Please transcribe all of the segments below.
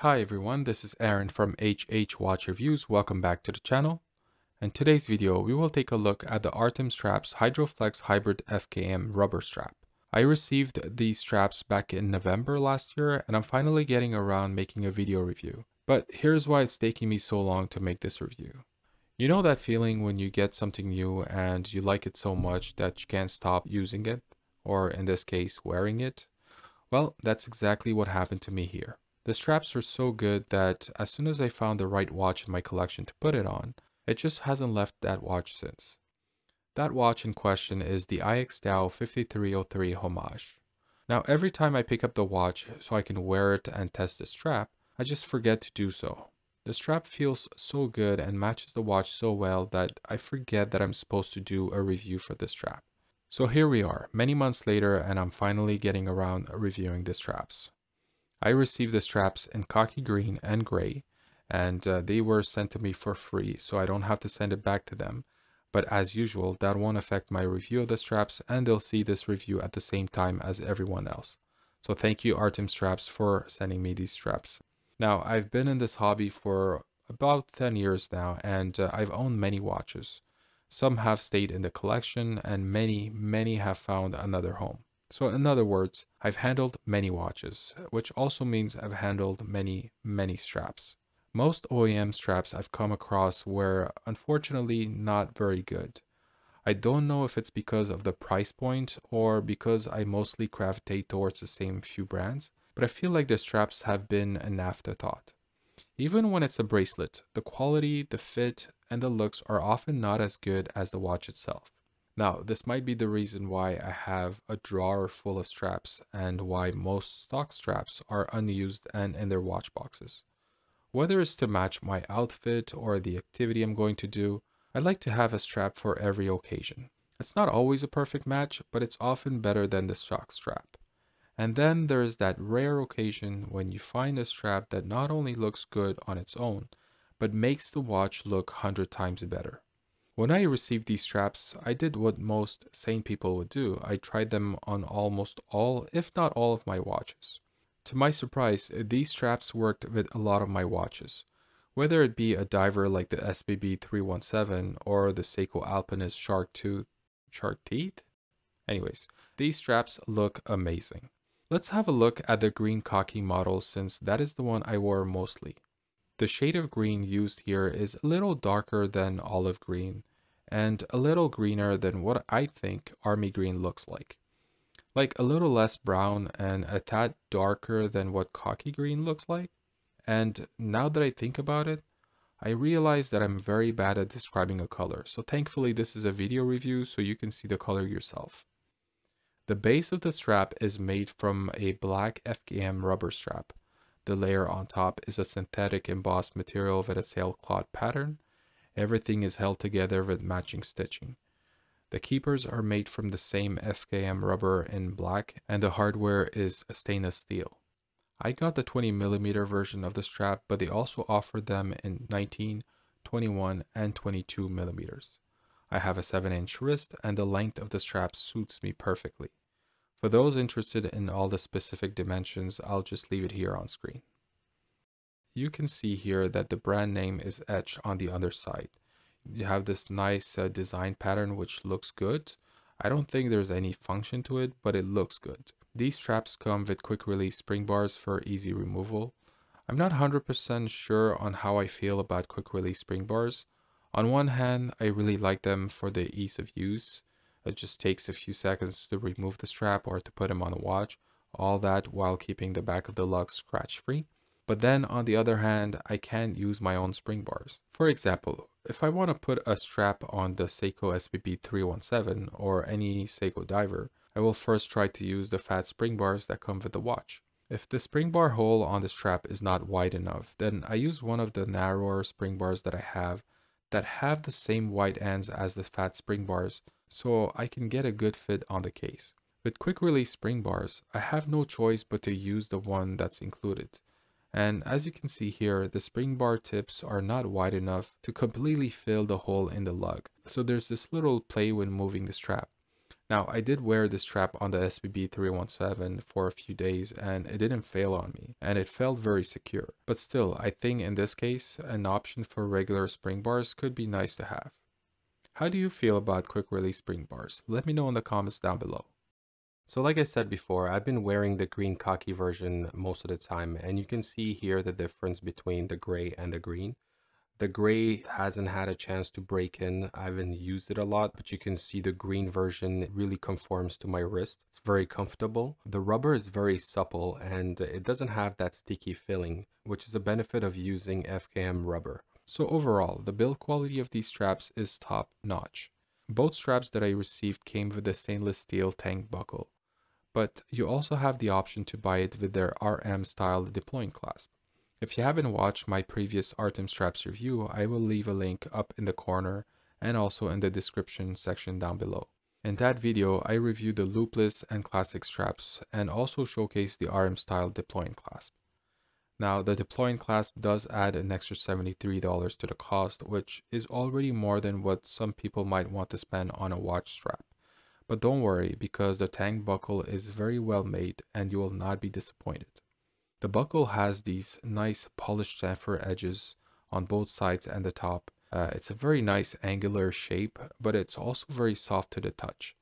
Hi everyone, this is Aaron from HH Watch Reviews. Welcome back to the channel. In today's video, we will take a look at the Artem Straps HydroFlex Hybrid FKM rubber strap. I received these straps back in November last year, and I'm finally getting around making a video review. But here's why it's taking me so long to make this review. You know that feeling when you get something new and you like it so much that you can't stop using it, or in this case, wearing it? Well, that's exactly what happened to me here. The straps are so good that as soon as I found the right watch in my collection to put it on, it just hasn't left that watch since. That watch in question is the ixdao 5303 Homage. Now every time I pick up the watch so I can wear it and test the strap, I just forget to do so. The strap feels so good and matches the watch so well that I forget that I'm supposed to do a review for the strap. So here we are, many months later, and I'm finally getting around reviewing the straps. I received the straps in khaki green and gray, and they were sent to me for free, so I don't have to send it back to them. But as usual, that won't affect my review of the straps, and they'll see this review at the same time as everyone else. So thank you, Artem Straps, for sending me these straps. Now, I've been in this hobby for about 10 years now, and I've owned many watches. Some have stayed in the collection, and many have found another home. So in other words, I've handled many watches, which also means I've handled many straps. Most OEM straps I've come across were unfortunately not very good. I don't know if it's because of the price point or because I mostly gravitate towards the same few brands, but I feel like the straps have been an afterthought. Even when it's a bracelet, the quality, the fit, and the looks are often not as good as the watch itself. Now, this might be the reason why I have a drawer full of straps and why most stock straps are unused and in their watch boxes. Whether it's to match my outfit or the activity I'm going to do, I like to have a strap for every occasion. It's not always a perfect match, but it's often better than the stock strap. And then there's that rare occasion when you find a strap that not only looks good on its own, but makes the watch look 100 times better. When I received these straps, I did what most sane people would do. I tried them on almost all, if not all, of my watches. To my surprise, these straps worked with a lot of my watches. Whether it be a diver like the SBB 317 or the Seiko Alpinist Shark Teeth? Anyways, these straps look amazing. Let's have a look at the green khaki model since that is the one I wore mostly. The shade of green used here is a little darker than olive green and a little greener than what I think army green looks like. Like a little less brown and a tad darker than what khaki green looks like. And now that I think about it, I realize that I'm very bad at describing a color. So thankfully this is a video review so you can see the color yourself. The base of the strap is made from a black FKM rubber strap. The layer on top is a synthetic embossed material with a sailcloth pattern. Everything is held together with matching stitching. The keepers are made from the same FKM rubber in black, and the hardware is stainless steel. I got the 20mm version of the strap, but they also offered them in 19, 21, and 22mm. I have a 7-inch wrist, and the length of the strap suits me perfectly. For those interested in all the specific dimensions, I'll just leave it here on screen. You can see here that the brand name is etched on the underside. You have this nice design pattern which looks good. I don't think there's any function to it, but it looks good. These straps come with quick release spring bars for easy removal. I'm not 100% sure on how I feel about quick release spring bars. On one hand, I really like them for the ease of use. It just takes a few seconds to remove the strap or to put them on a watch, all that while keeping the back of the lug scratch free. But then on the other hand, I can't use my own spring bars. For example, if I want to put a strap on the Seiko SBB 317 or any Seiko diver, I will first try to use the fat spring bars that come with the watch. If the spring bar hole on the strap is not wide enough, then I use one of the narrower spring bars that I have that have the same wide ends as the fat spring bars, so I can get a good fit on the case. With quick release spring bars, I have no choice but to use the one that's included. And as you can see here, the spring bar tips are not wide enough to completely fill the hole in the lug. So there's this little play when moving the strap. Now, I did wear this strap on the SPB 317 for a few days and it didn't fail on me and it felt very secure. But still, I think in this case, an option for regular spring bars could be nice to have. How do you feel about quick release spring bars? Let me know in the comments down below. So like I said before, I've been wearing the green khaki version most of the time, and you can see here the difference between the gray and the green. The gray hasn't had a chance to break in. I haven't used it a lot, but you can see the green version really conforms to my wrist. It's very comfortable. The rubber is very supple and it doesn't have that sticky feeling, which is a benefit of using FKM rubber. So overall, the build quality of these straps is top notch. Both straps that I received came with a stainless steel tank buckle, but you also have the option to buy it with their RM style deploying clasp. If you haven't watched my previous Artem straps review, I will leave a link up in the corner and also in the description section down below. In that video, I reviewed the loopless and classic straps and also showcased the RM style deploying clasp. Now, the deploying clasp does add an extra $73 to the cost, which is already more than what some people might want to spend on a watch strap. But don't worry, because the tank buckle is very well made and you will not be disappointed. The buckle has these nice polished chamfer edges on both sides and the top. It's a very nice angular shape, but it's also very soft to the touch.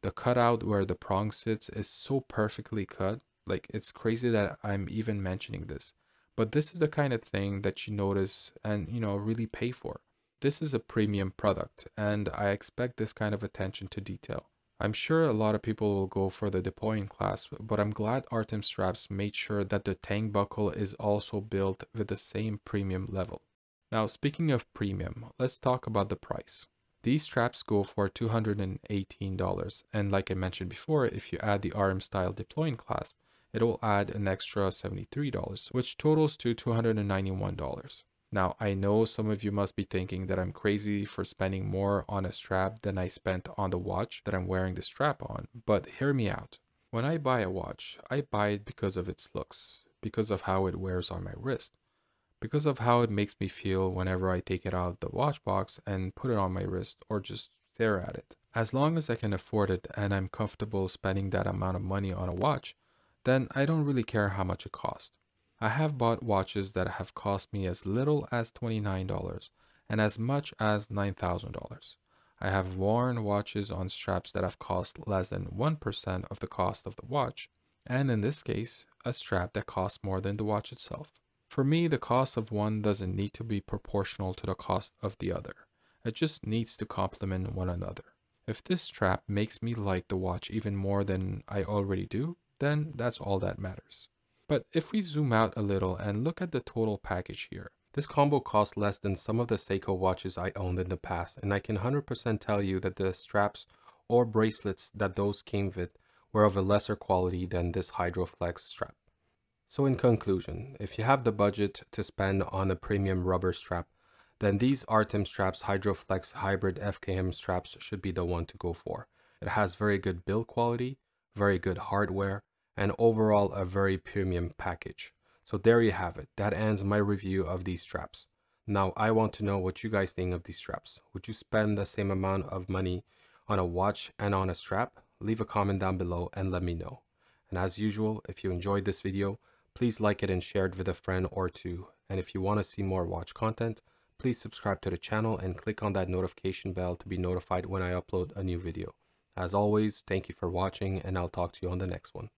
The cutout where the prong sits is so perfectly cut, like it's crazy that I'm even mentioning this. But this is the kind of thing that you notice and, really pay for. This is a premium product, and I expect this kind of attention to detail. I'm sure a lot of people will go for the deploying clasp, but I'm glad Artem straps made sure that the tank buckle is also built with the same premium level. Now, speaking of premium, let's talk about the price. These straps go for $218, and like I mentioned before, if you add the RM style deploying clasp, it will add an extra $73, which totals to $291. Now, I know some of you must be thinking that I'm crazy for spending more on a strap than I spent on the watch that I'm wearing the strap on, but hear me out. When I buy a watch, I buy it because of its looks, because of how it wears on my wrist, because of how it makes me feel whenever I take it out of the watch box and put it on my wrist or just stare at it. As long as I can afford it and I'm comfortable spending that amount of money on a watch, then I don't really care how much it costs. I have bought watches that have cost me as little as $29 and as much as $9,000. I have worn watches on straps that have cost less than 1% of the cost of the watch, and in this case, a strap that costs more than the watch itself. For me, the cost of one doesn't need to be proportional to the cost of the other. It just needs to complement one another. If this strap makes me like the watch even more than I already do, then that's all that matters. But if we zoom out a little and look at the total package here, this combo costs less than some of the Seiko watches I owned in the past, and I can 100% tell you that the straps or bracelets that those came with were of a lesser quality than this HydroFlex strap. So in conclusion, if you have the budget to spend on a premium rubber strap, then these Artem straps HydroFlex hybrid FKM straps should be the one to go for. It has very good build quality, very good hardware, and overall a very premium package. So there you have it. That ends my review of these straps. Now I want to know what you guys think of these straps. Would you spend the same amount of money on a watch and on a strap? Leave a comment down below and let me know. And as usual, if you enjoyed this video, please like it and share it with a friend or two. And if you want to see more watch content, please subscribe to the channel and click on that notification bell to be notified when I upload a new video. As always, thank you for watching, and I'll talk to you on the next one.